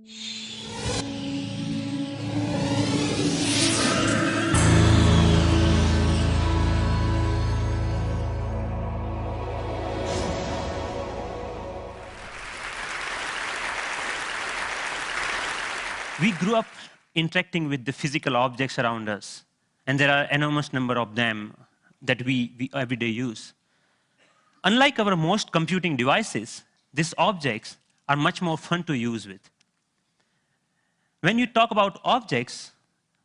We grew up interacting with the physical objects around us, and there are enormous number of them that we every day use. Unlike our most computing devices, these objects are much more fun to use with. When you talk about objects,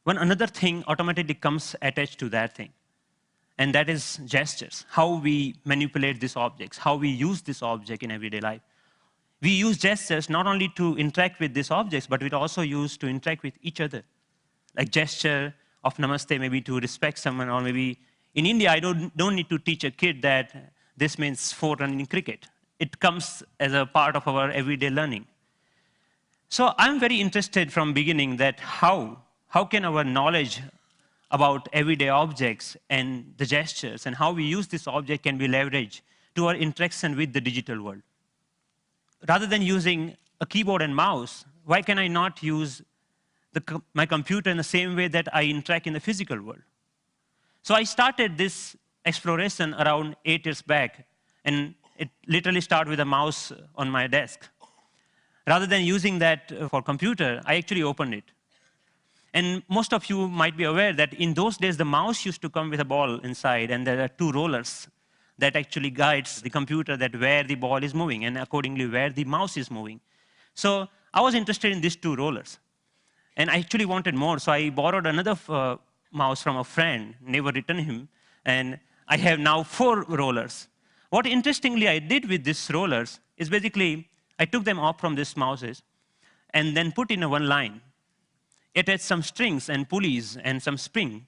one another thing automatically comes attached to that thing, and that is gestures, how we manipulate these objects, how we use this object in everyday life. We use gestures not only to interact with these objects, but we also use to interact with each other. Like gesture of namaste, maybe to respect someone, or maybe in India, I don't need to teach a kid that this means 4 runs in cricket. It comes as a part of our everyday learning. So I'm very interested from beginning that how can our knowledge about everyday objects and the gestures and how we use this object can be leveraged to our interaction with the digital world. Rather than using a keyboard and mouse, why can I not use my computer in the same way that I interact in the physical world? So I started this exploration around 8 years back, and it literally started with a mouse on my desk. Rather than using that for computer, I actually opened it. And most of you might be aware that in those days, the mouse used to come with a ball inside, and there are 2 rollers that actually guides the computer that where the ball is moving and accordingly where the mouse is moving. So I was interested in these 2 rollers. And I actually wanted more, so I borrowed another mouse from a friend, never returned him, and I have now 4 rollers. What interestingly I did with these rollers is basically I took them off from these mouses and then put in a one line. It had some strings and pulleys and some spring.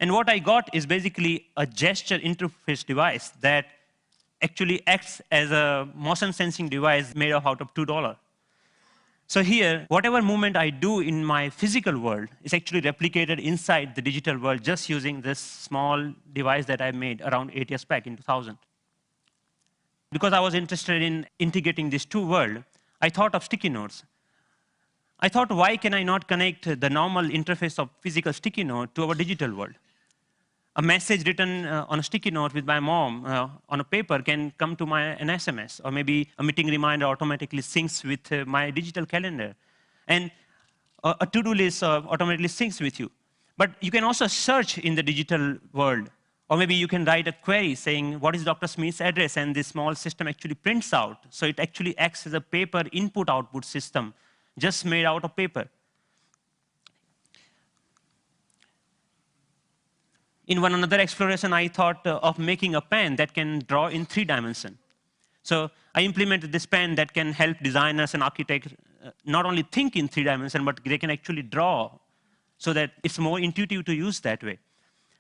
And what I got is basically a gesture interface device that actually acts as a motion sensing device made out of $2. So here, whatever movement I do in my physical world is actually replicated inside the digital world just using this small device that I made around 8 years back in 2000. Because I was interested in integrating these 2 worlds, I thought of sticky notes. I thought, why can I not connect the normal interface of physical sticky note to our digital world? A message written on a sticky note with my mom on a paper can come to an SMS, or maybe a meeting reminder automatically syncs with my digital calendar. And a to-do list automatically syncs with you. But you can also search in the digital world, or maybe you can write a query saying, what is Dr. Smith's address? And this small system actually prints out. So it actually acts as a paper input-output system, just made out of paper. In one another exploration, I thought of making a pen that can draw in 3 dimensions. So I implemented this pen that can help designers and architects not only think in 3 dimensions, but they can actually draw so that it's more intuitive to use that way.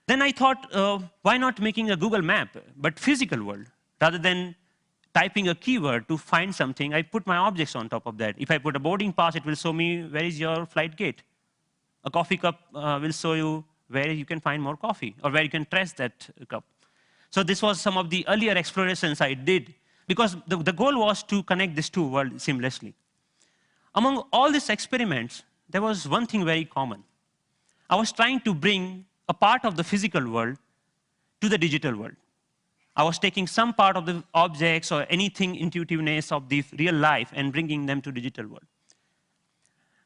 Then I thought, why not making a Google map, but physical world? Rather than typing a keyword to find something, I put my objects on top of that. If I put a boarding pass, it will show me where is your flight gate. A coffee cup will show you where you can find more coffee, or where you can trace that cup. So this was some of the earlier explorations I did, because the goal was to connect these 2 worlds seamlessly. Among all these experiments, there was one thing very common. I was trying to bring a part of the physical world to the digital world. I was taking some part of the objects or anything intuitiveness of the real life and bringing them to digital world.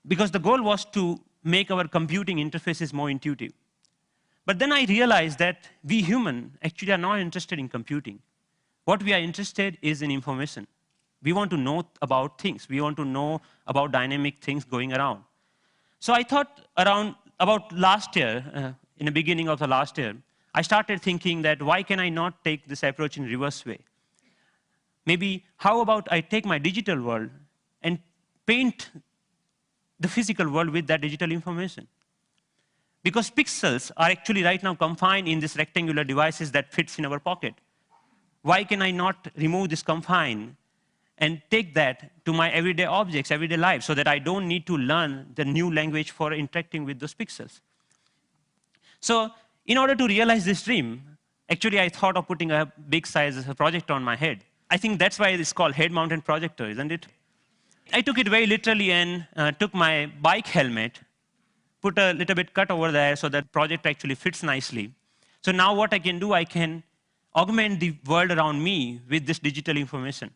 Because the goal was to make our computing interfaces more intuitive. But then I realized that we humans actually are not interested in computing. What we are interested is in information. We want to know about things. We want to know about dynamic things going around. So I thought about last year, in the beginning of the last year, I started thinking that why can I not take this approach in reverse way? Maybe how about I take my digital world and paint the physical world with that digital information? Because pixels are actually right now confined in these rectangular devices that fits in our pocket. Why can I not remove this confine and take that to my everyday objects, everyday life, so that I don't need to learn the new language for interacting with those pixels? So in order to realize this dream, actually I thought of putting a big size projector on my head. I think that's why it's called head-mounted projector, isn't it? I took it very literally and took my bike helmet, put a little bit cut over there so that project actually fits nicely. So now what I can do, I can augment the world around me with this digital information.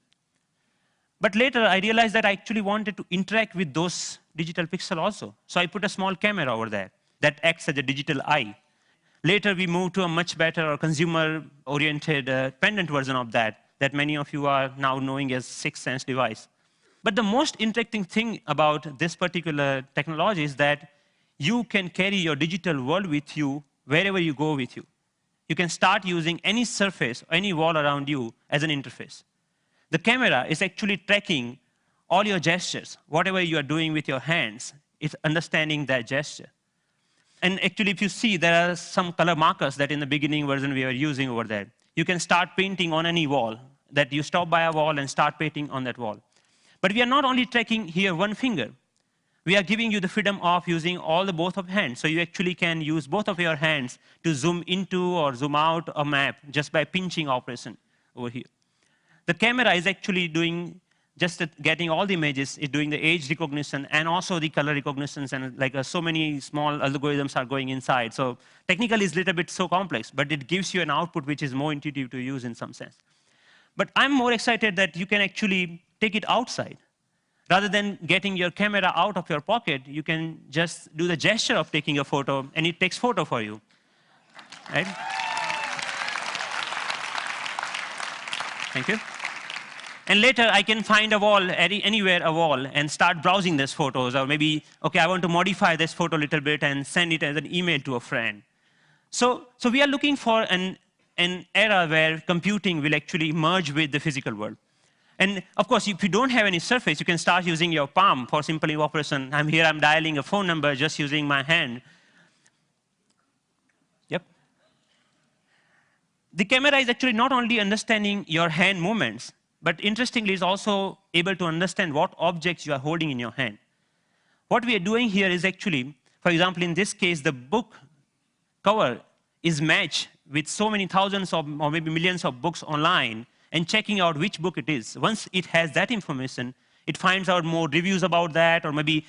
But later, I realized that I actually wanted to interact with those digital pixels also. So I put a small camera over there that acts as a digital eye. Later, we moved to a much better or consumer-oriented pendant version of that many of you are now knowing as Sixth Sense device. But the most interesting thing about this particular technology is that you can carry your digital world with you wherever you go with you. You can start using any surface, any wall around you as an interface. The camera is actually tracking all your gestures. Whatever you are doing with your hands, it's understanding that gesture. And actually, if you see, there are some color markers that in the beginning version we were using over there. You can start painting on any wall, that you stop by a wall and start painting on that wall. But we are not only tracking here one finger. We are giving you the freedom of using both of hands. So you actually can use both of your hands to zoom into or zoom out a map just by pinching operation over here. The camera is actually doing just getting all the images, it's doing the age recognition and also the color recognitions, and so many small algorithms are going inside. So technically it's a little bit so complex, but it gives you an output which is more intuitive to use in some sense. But I'm more excited that you can actually take it outside. Rather than getting your camera out of your pocket, you can just do the gesture of taking a photo, and it takes photo for you, right? Thank you. And later, I can find a wall, anywhere a wall, and start browsing these photos. Or maybe, OK, I want to modify this photo a little bit and send it as an email to a friend. So we are looking for an era where computing will actually merge with the physical world. And of course, if you don't have any surface, you can start using your palm for simple operation. I'm here, I'm dialing a phone number just using my hand. Yep. The camera is actually not only understanding your hand movements, but interestingly, it's also able to understand what objects you are holding in your hand. What we are doing here is actually, for example, in this case, the book cover is matched with so many thousands or maybe millions of books online, and checking out which book it is. Once it has that information, it finds out more reviews about that, or maybe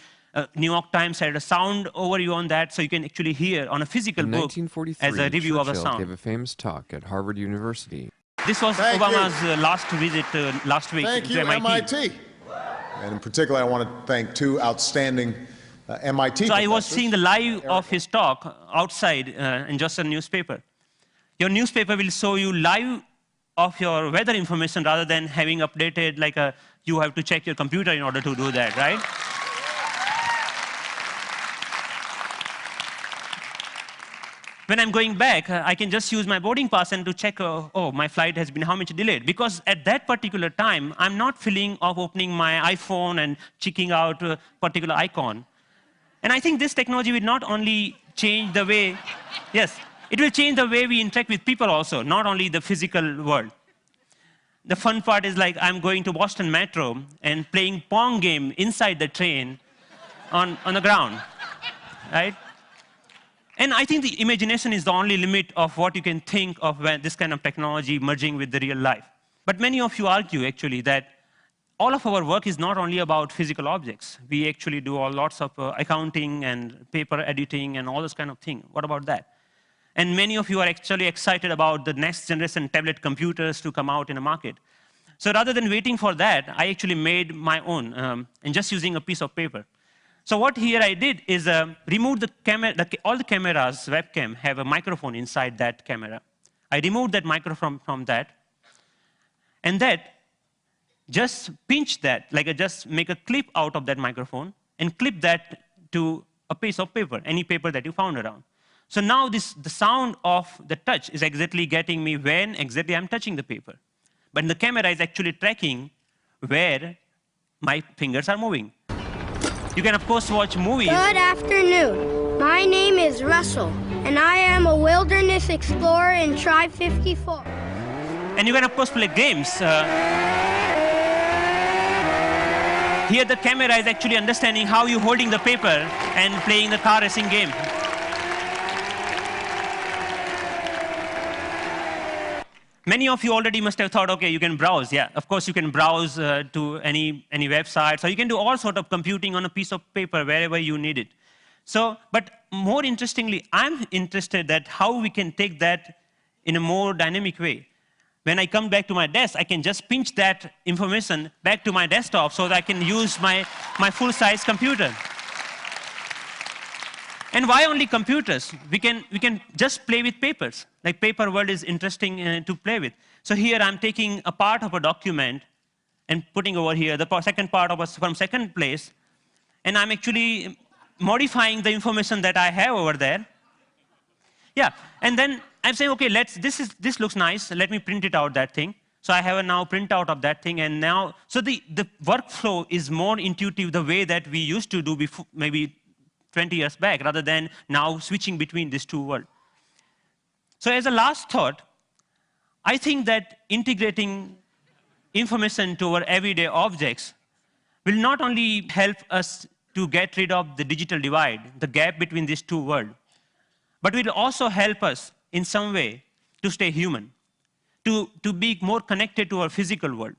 New York Times had a sound overview on that, so you can actually hear on a physical book as a review of a sound. Gave a famous talk at Harvard University. This was Obama's last visit last week to MIT. And in particular, I want to thank two outstanding MIT So I was seeing the live of his talk outside in just a newspaper. Your newspaper will show you live of your weather information rather than having updated you have to check your computer in order to do that, right? When I'm going back, I can just use my boarding pass and to check, oh, my flight has been how much delayed. Because at that particular time, I'm not feeling of opening my iPhone and checking out a particular icon. And I think this technology will not only change the way, yes, it will change the way we interact with people also, not only the physical world. The fun part is I'm going to Boston Metro and playing Pong game inside the train on the ground, right? And I think the imagination is the only limit of what you can think of when this kind of technology merging with the real life. But many of you argue, actually, that all of our work is not only about physical objects. We actually do lots of accounting and paper editing and all this kind of thing. What about that? And many of you are actually excited about the next generation tablet computers to come out in the market. So rather than waiting for that, I actually made my own, and just using a piece of paper. So what here I did is remove the camera. All the cameras, webcam, have a microphone inside that camera. I removed that microphone from that, and that just pinch that, just make a clip out of that microphone and clip that to a piece of paper, any paper that you found around. So now the sound of the touch is exactly getting me when exactly I'm touching the paper. But the camera is actually tracking where my fingers are moving. You can, of course, watch movies. Good afternoon. My name is Russell, and I am a wilderness explorer in Tribe 54. And you can, of course, play games. Here, the camera is actually understanding how you're holding the paper and playing the car racing game. many of you already must have thought, okay, you can browse. Yeah, of course you can browse to any website. So you can do all sort of computing on a piece of paper wherever you need it. So, but more interestingly, I'm interested that how we can take that in a more dynamic way. When I come back to my desk, I can just pinch that information back to my desktop so that I can use my full-size computer. And why only computers? We can just play with papers. Like paper world is interesting to play with. So here I'm taking a part of a document and putting over here the second part from second place, and I'm actually modifying the information that I have over there. Yeah, and then I'm saying, okay, this looks nice. Let me print it out, that thing. So I have a now printout of that thing, and now, so the workflow is more intuitive the way that we used to do before, maybe 20 years back, rather than now switching between these two worlds. So as a last thought, I think that integrating information to our everyday objects will not only help us to get rid of the digital divide, the gap between these two worlds, but will also help us in some way to stay human, to be more connected to our physical world.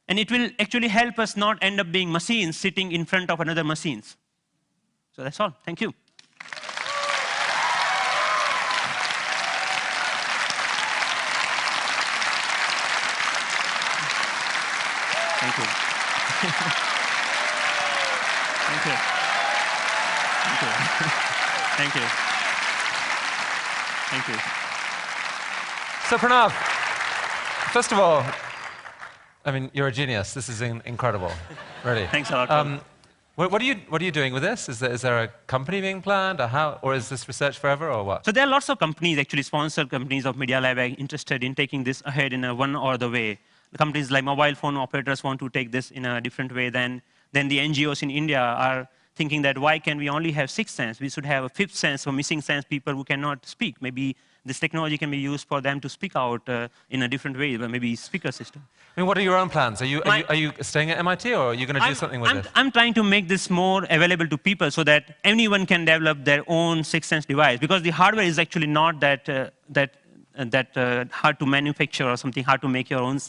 And it will actually help us not end up being machines sitting in front of another machines. So that's all. Thank you. Thank you. Thank you. Thank you. Thank you. Thank you. So Pranav, first of all, I mean, you're a genius. This is incredible, really. Thanks a lot. What are you doing with this? Is there a company being planned, or is this research forever, or what? So there are lots of companies, actually sponsored companies of Media Lab, interested in taking this ahead in a one or the way. Companies like mobile phone operators want to take this in a different way than the NGOs in India are thinking that why can we only have sixth sense? We should have a fifth sense for missing sense people who cannot speak. Maybe this technology can be used for them to speak out in a different way, maybe speaker system. I mean, what are your own plans? Are you staying at MIT, or are you going to do something with this? I'm trying to make this more available to people so that anyone can develop their own sixth sense device, because the hardware is actually not that hard to manufacture or something, hard to make your own.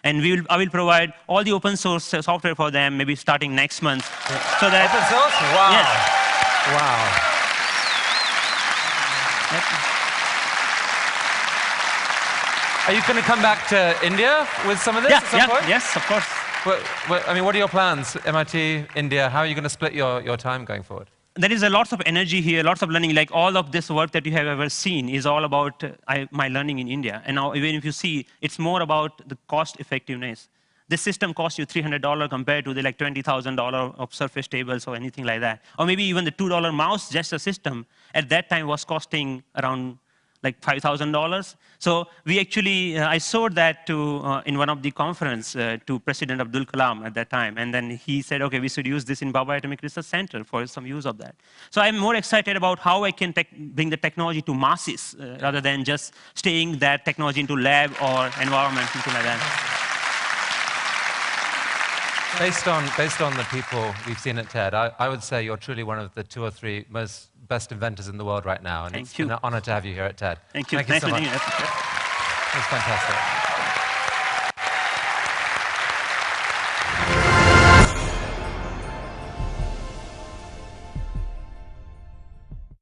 And I will provide all the open source software for them, maybe starting next month. Yeah. So that, open source? Wow. Yes. Wow. Are you going to come back to India with some of this at some point? Yes, of course. I mean, what are your plans? MIT, India, how are you going to split your time going forward? There is a lots of energy here, lots of learning. Like all of this work that you have ever seen is all about my learning in India. And now, even if you see, it's more about the cost effectiveness. This system costs you $300 compared to the like $20,000 of Surface tables or anything like that. Or maybe even the $2 mouse, just a system, at that time was costing around like $5,000. So we actually, I showed that to, in one of the conference to President Abdul Kalam at that time. And then he said, okay, we should use this in Bhabha Atomic Research Center for some use of that. So I'm more excited about how I can bring the technology to masses rather than just staying that technology into lab or environment, something like that. Based on the people we've seen at TED, I would say you're truly one of the 2 or 3 best inventors in the world right now. And it's been an honor to have you here at TED. Thank you. Thank you so much. Nice to meet you. It was fantastic.